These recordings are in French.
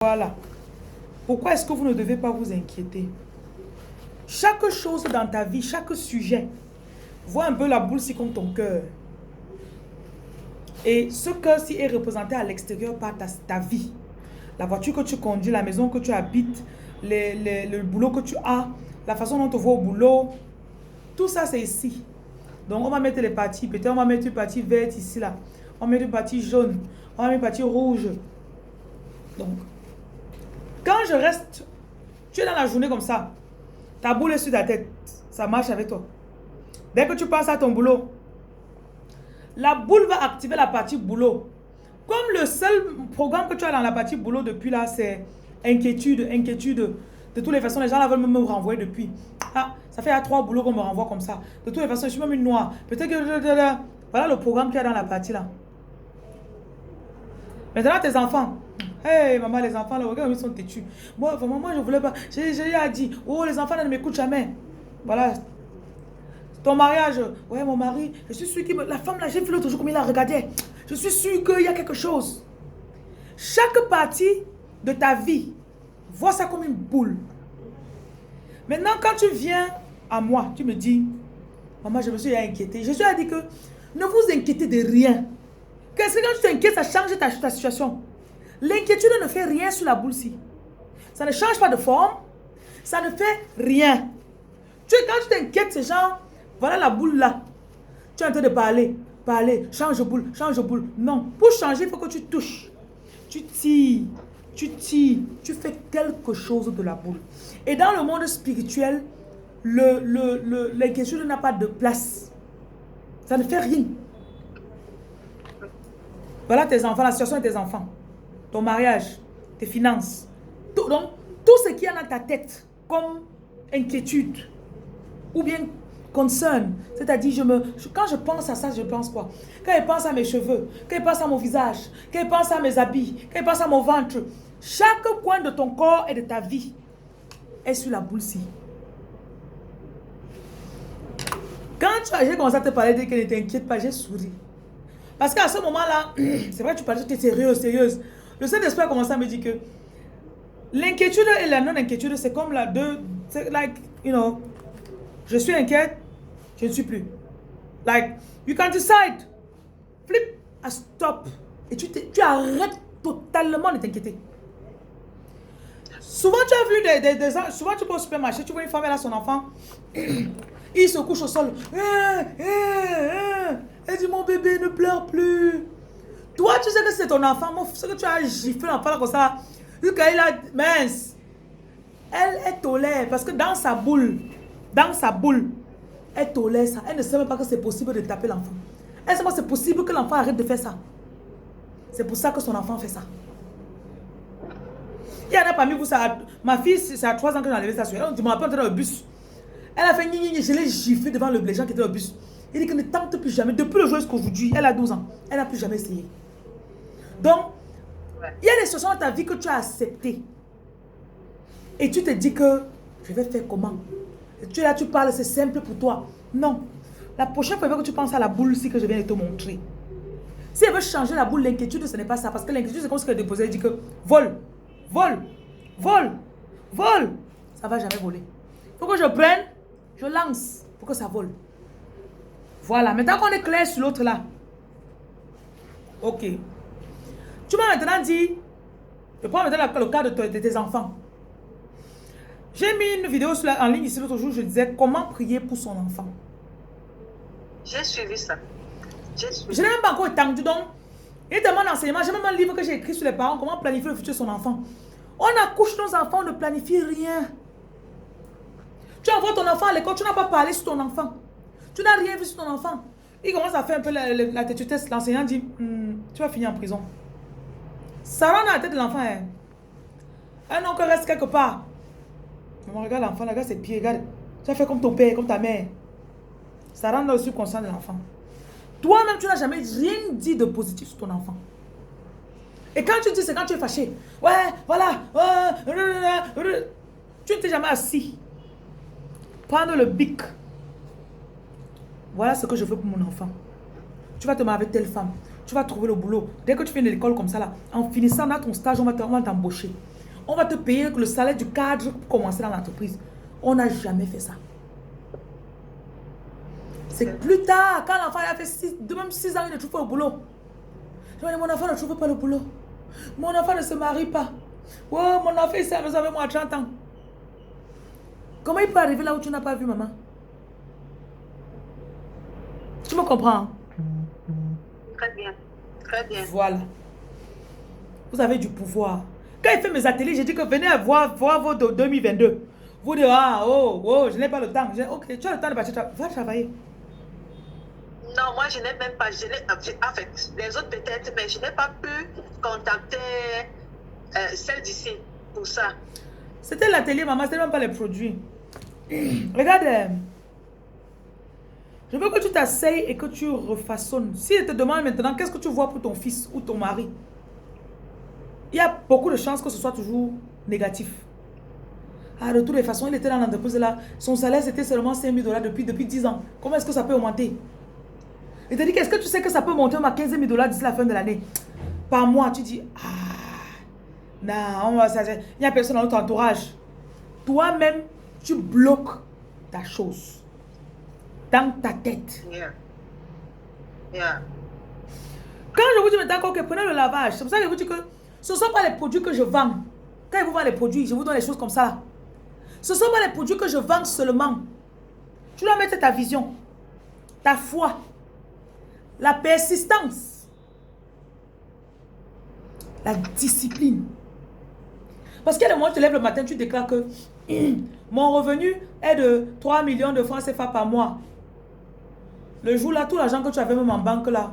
Voilà. Pourquoi est-ce que vous ne devez pas vous inquiéter? Chaque chose dans ta vie, chaque sujet, vois un peu la boule si comme ton cœur. Et ce cœur-ci est représenté à l'extérieur par ta vie. La voiture que tu conduis, la maison que tu habites, le boulot que tu as, la façon dont on te voit au boulot. Tout ça, c'est ici. Donc, on va mettre les parties. Peut-être on va mettre une partie verte ici, là. On va mettre une partie jaune. On va mettre une partie rouge. Donc, quand je reste, tu es dans la journée comme ça, ta boule est sur ta tête, ça marche avec toi. Dès que tu penses à ton boulot, la boule va activer la partie boulot. Comme le seul programme que tu as dans la partie boulot depuis là, c'est inquiétude. De toutes les façons, les gens là veulent me renvoyer depuis. Ah, ça fait 3 boulots qu'on me renvoie comme ça. De toutes les façons, je suis même une noire. Peut-être que... Voilà le programme qu'il y a dans la partie là. Maintenant, tes enfants. Hey, maman, les enfants, là, regarde, ils sont têtus. Moi, vraiment, moi, je voulais pas. J'ai dit, oh, les enfants, là, ne m'écoutent jamais. Voilà. Ton mariage, ouais, mon mari, je suis sûr que la femme, là, j'ai vu l'autre jour comme il la regardait. Je suis sûr qu'il y a quelque chose. Chaque partie de ta vie, vois ça comme une boule. Maintenant, quand tu viens à moi, tu me dis, maman, je me suis inquiétée. Jésus a dit que ne vous inquiétez de rien. Qu'est-ce que quand tu t'inquiètes, ça change ta situation. L'inquiétude ne fait rien sur la boule-ci. Ça ne change pas de forme. Ça ne fait rien. Quand tu t'inquiètes, c'est genre, voilà la boule là. Tu es en train de parler, change de boule, change de boule. Non, pour changer, il faut que tu touches. Tu tires, tu fais quelque chose de la boule. Et dans le monde spirituel, l'inquiétude n'a pas de place. Ça ne fait rien. Voilà tes enfants, la situation de tes enfants. Ton mariage, tes finances. Donc, tout ce qui est dans ta tête comme inquiétude ou bien concern, c'est-à-dire quand je pense à ça, je pense quoi? Quand je pense à mes cheveux, quand je pense à mon visage, quand je pense à mes habits, quand je pense à mon ventre, chaque coin de ton corps et de ta vie est sur la boule-ci. Quand j'ai commencé à te parler de que ne t'inquiète pas, j'ai souri. Parce qu'à ce moment-là, c'est vrai que tu parlais, tu étais sérieuse. Le Saint-Esprit a commencé à me dire que l'inquiétude et la non-inquiétude, c'est comme la deux. C'est like, you know, je suis inquiète, je ne suis plus. Like, you can decide. Flip, à stop. Et tu arrêtes totalement de t'inquiéter. Souvent, tu as vu souvent, tu vas au supermarché, tu vois une femme, elle a son enfant. Il se couche au sol. Elle dit, mon bébé, ne pleure plus. Toi, tu sais que c'est ton enfant. Ce que tu as giflé l'enfant comme ça. Vu qu'elle a mince. Elle tolère. Parce que dans sa boule, elle tolère ça. Elle ne sait même pas que c'est possible de taper l'enfant. Elle sait pas que c'est possible que l'enfant arrête de faire ça. C'est pour ça que son enfant fait ça. Il y en a parmi vous, ma fille, c'est à 3 ans que j'ai enlevé ça sur elle. Je me rappelle dans le bus. Elle a fait gni, je l'ai giflé devant les gens qui étaient au bus. Il dit que ne tente plus jamais. Depuis le jour jusqu'à aujourd'hui, elle a 12 ans. Elle n'a plus jamais essayé. Donc, il y a des situations dans ta vie que tu as acceptées. Et tu te dis que je vais faire comment? Et tu es là, tu parles, c'est simple pour toi. Non. La prochaine fois que tu penses à la boule ici que je viens de te montrer. Si elle veut changer la boule, l'inquiétude, ce n'est pas ça. Parce que l'inquiétude, c'est comme ce qu'elle déposait. Elle dit que vole. Ça ne va jamais voler. Il faut que je prenne, je lance pour que ça vole. Voilà. Maintenant qu'on est clair sur l'autre là. Ok. Tu m'as maintenant dit, je prends maintenant le cas de tes enfants. J'ai mis une vidéo en ligne ici l'autre jour, je disais comment prier pour son enfant. J'ai suivi ça. Je n'ai même pas encore étendu, donc il y a tellement d'enseignements. J'ai même un livre que j'ai écrit sur les parents, comment planifier le futur de son enfant. On accouche nos enfants, on ne planifie rien. Tu envoies ton enfant à l'école, tu n'as pas parlé sur ton enfant. Tu n'as rien vu sur ton enfant. Il commence à faire un peu la tête. L'enseignant dit, tu vas finir en prison. Ça rentre dans la tête de l'enfant. Hein. Un oncle reste quelque part. Maman, regarde l'enfant, regarde ses pieds, regarde. Tu as fait comme ton père, comme ta mère. Ça rentre dans le subconscient de l'enfant. Toi-même, tu n'as jamais rien dit de positif sur ton enfant. Et quand tu dis, c'est quand tu es fâché. Ouais, voilà. Tu ne t'es jamais assis. Prendre le bic. Voilà ce que je veux pour mon enfant. Tu vas te marier avec telle femme. tu vas trouver le boulot. Dès que tu finis l'école comme ça, là, en finissant dans ton stage, on va t'embaucher. On va te payer le salaire du cadre pour commencer dans l'entreprise. On n'a jamais fait ça. C'est plus tard, quand l'enfant a fait 6 ans, il ne trouve pas le boulot. Je me dis, mon enfant ne trouve pas le boulot. Mon enfant ne se marie pas. Oh, mon enfant, il s'est amusé avec moi à 30 ans. Comment il peut arriver là où tu n'as pas vu maman? Tu me comprends? Hein? Très bien. Très bien. Voilà. Vous avez du pouvoir. Quand il fait mes ateliers, j'ai dit que venez voir vos 2022. Vous dites, ah, je n'ai pas le temps. Ok, tu as le temps de partir. Va travailler. Non, moi, je n'ai même pas. En fait, les autres peut-être, mais je n'ai pas pu contacter celle d'ici pour ça. C'était l'atelier, maman, c'était même pas les produits. Regarde. Je veux que tu t'asseyes et que tu refaçonnes. Si elle te demande maintenant, qu'est-ce que tu vois pour ton fils ou ton mari? Il y a beaucoup de chances que ce soit toujours négatif. Ah, de toutes les façons, il était dans l'entreprise là. Son salaire, c'était seulement 5 000 $ depuis 10 ans. Comment est-ce que ça peut augmenter? Il te dit, qu'est-ce que tu sais que ça peut monter à 15 000 $ d'ici la fin de l'année? Par mois, tu dis, non, il n'y a personne dans notre entourage. Toi-même, tu bloques ta chose dans ta tête. Yeah. Yeah. Quand je vous dis maintenant, ok, prenez le lavage, c'est pour ça que je vous dis que ce ne sont pas les produits que je vends. Quand je vous vends les produits, je vous donne les choses comme ça. Ce ne sont pas les produits que je vends seulement. Tu dois mettre ta vision, ta foi, la persistance, la discipline. Parce qu'à un moment, tu te lèves le matin, tu déclares que mon revenu est de 3 millions de francs CFA par mois. Le jour là, tout l'argent que tu avais même en banque là,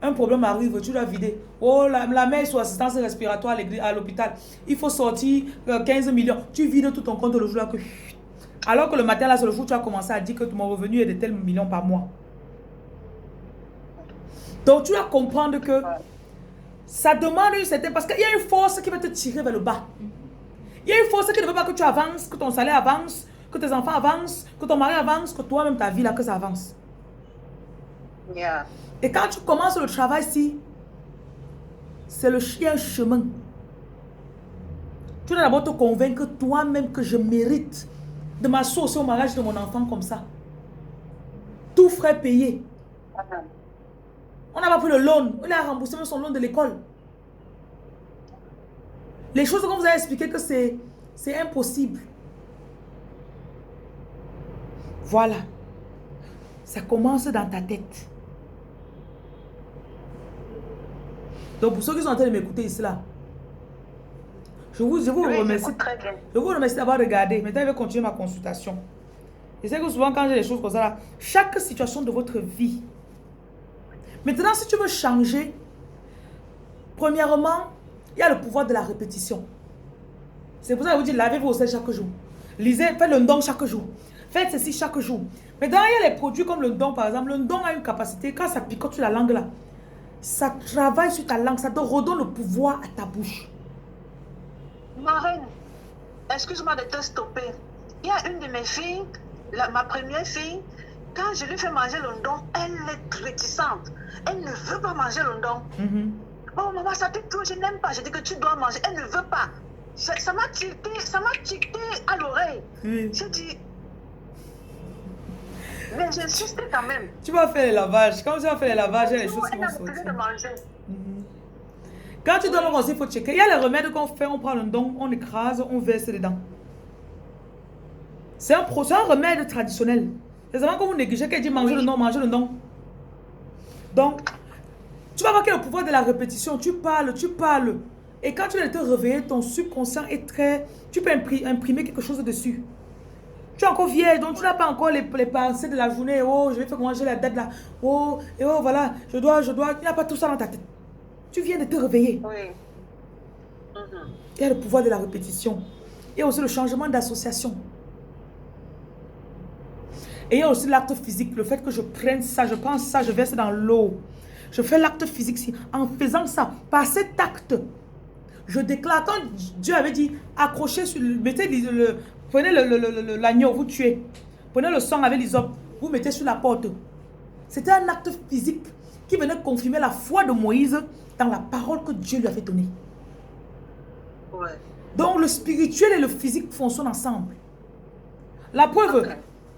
un problème arrive, tu dois vider. Oh, la mère est sous assistance respiratoire à l'hôpital. Il faut sortir 15 millions. Tu vides tout ton compte le jour là. Alors que le matin là, c'est le jour où tu as commencé à dire que mon revenu est de tels millions par mois. Donc tu dois comprendre que ça demande une certaine... Parce qu'il y a une force qui va te tirer vers le bas. Il y a une force qui ne veut pas que tu avances, que ton salaire avance, que tes enfants avancent, que ton mari avance, que toi-même ta vie là, que ça avance. Yeah. Et quand tu commences le travail ici, c'est le chien chemin. Tu dois d'abord te convaincre toi-même que je mérite de m'associer au mariage de mon enfant comme ça. Tout frais payé. On n'a pas pris le loan. Il a remboursé même son loan de l'école. Les choses qu'on vous a expliqué que c'est impossible. Voilà. Ça commence dans ta tête. Donc pour ceux qui sont en train de m'écouter ici là, je vous remercie. Je vous remercie d'avoir regardé. Maintenant je vais continuer ma consultation. Je sais que souvent quand j'ai des choses comme ça là, chaque situation de votre vie. Maintenant si tu veux changer, premièrement, il y a le pouvoir de la répétition. C'est pour ça que je vous dis, lavez-vous au sel chaque jour. Lisez, faites le don chaque jour. Faites ceci chaque jour. Maintenant, il y a les produits comme le don, par exemple. Le don a une capacité, quand ça picote sur la langue là, ça travaille sur ta langue, ça te redonne le pouvoir à ta bouche. Ma reine, excuse-moi de te stopper. Il y a une de mes filles, ma première fille, quand je lui fais manger le don, elle est réticente. Elle ne veut pas manger le don. Oh maman, ça pique trop, je n'aime pas. Je dis que tu dois manger. Elle ne veut pas. Ça m'a tilté à l'oreille. Je dis, mais j'insiste quand même. Tu vas faire les lavages. Quand tu vas faire les lavages, il y a les choses qui vont sortir. Quand tu dois le manger, il faut checker. Il y a les remèdes qu'on fait, on prend le don, on écrase, on verse dedans. C'est un remède traditionnel. C'est seulement que vous négligez qu'elle dit manger le don, manger le don. Donc, tu vas voir qu'il y a le pouvoir de la répétition. Tu parles. Et quand tu viens de te réveiller, ton subconscient est très... Tu peux imprimer quelque chose dessus. Tu es encore vieille, donc tu n'as pas encore les pensées de la journée. Oh, je vais faire manger la date là. Oh, et oh, voilà, je dois. Tu n'as pas tout ça dans ta tête. Tu viens de te réveiller. Oui. Il y a le pouvoir de la répétition. Il y a aussi le changement d'association. Et il y a aussi l'acte physique. Le fait que je prenne ça, je prends ça, je verse dans l'eau. Je fais l'acte physique. En faisant ça, par cet acte, je déclare, quand Dieu avait dit, accrochez sur prenez l'agneau, vous tuez. Prenez le sang avec l'hysope, vous mettez sur la porte. C'était un acte physique qui venait confirmer la foi de Moïse dans la parole que Dieu lui avait donnée. Ouais. Donc le spirituel et le physique fonctionnent ensemble. La preuve,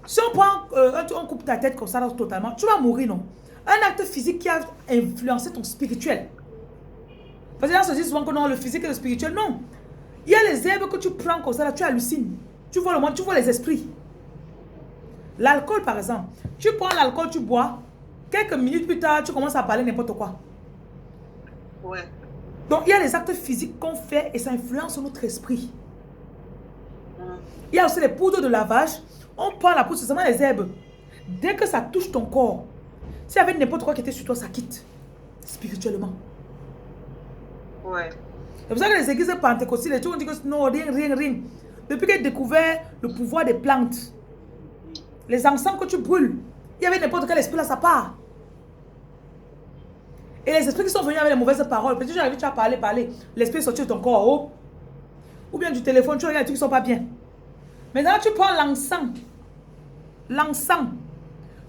si on prend, on coupe ta tête comme ça là, totalement, tu vas mourir, non? Un acte physique qui a influencé ton spirituel. Parce que là, on se dit souvent que non, le physique et le spirituel, non. Il y a les herbes que tu prends comme ça là, tu hallucines. Tu vois le monde, tu vois les esprits. L'alcool par exemple, tu prends l'alcool, tu bois, quelques minutes plus tard, tu commences à parler n'importe quoi. Ouais. Donc il y a les actes physiques qu'on fait et ça influence notre esprit. Il y a aussi les poudres de lavage. On prend la poudre, c'est seulement les herbes. Dès que ça touche ton corps, s'il y avait n'importe quoi qui était sur toi, ça quitte. Spirituellement. Ouais. C'est pour ça que les églises pentecôtales, les gens ont dit que non, rien. Depuis qu'ils ont découvert le pouvoir des plantes, les encens que tu brûles, il y avait n'importe quel esprit là, ça part. Et les esprits qui sont venus avec les mauvaises paroles, peut-être que j'arrive, tu as parlé, l'esprit est sorti de ton corps, oh. Ou bien du téléphone, tu regardes les trucs qui ne sont pas bien. Maintenant, tu prends l'encens,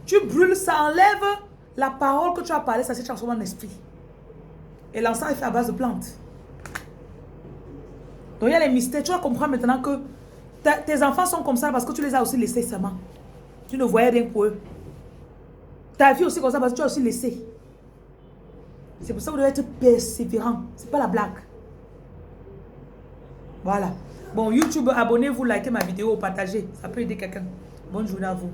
tu brûles, ça enlève la parole que tu as parlé, ça s'est transformé en esprit. Et l'encens est fait à base de plantes. Donc il y a les mystères, tu vas comprendre maintenant que tes enfants sont comme ça parce que tu les as aussi laissés seulement. Tu ne voyais rien pour eux. Ta vie aussi comme ça parce que tu as aussi laissé. C'est pour ça que vous devez être persévérant. C'est pas la blague. Voilà. Bon, YouTube, abonnez-vous, likez ma vidéo, partagez. Ça peut aider quelqu'un. Bonne journée à vous.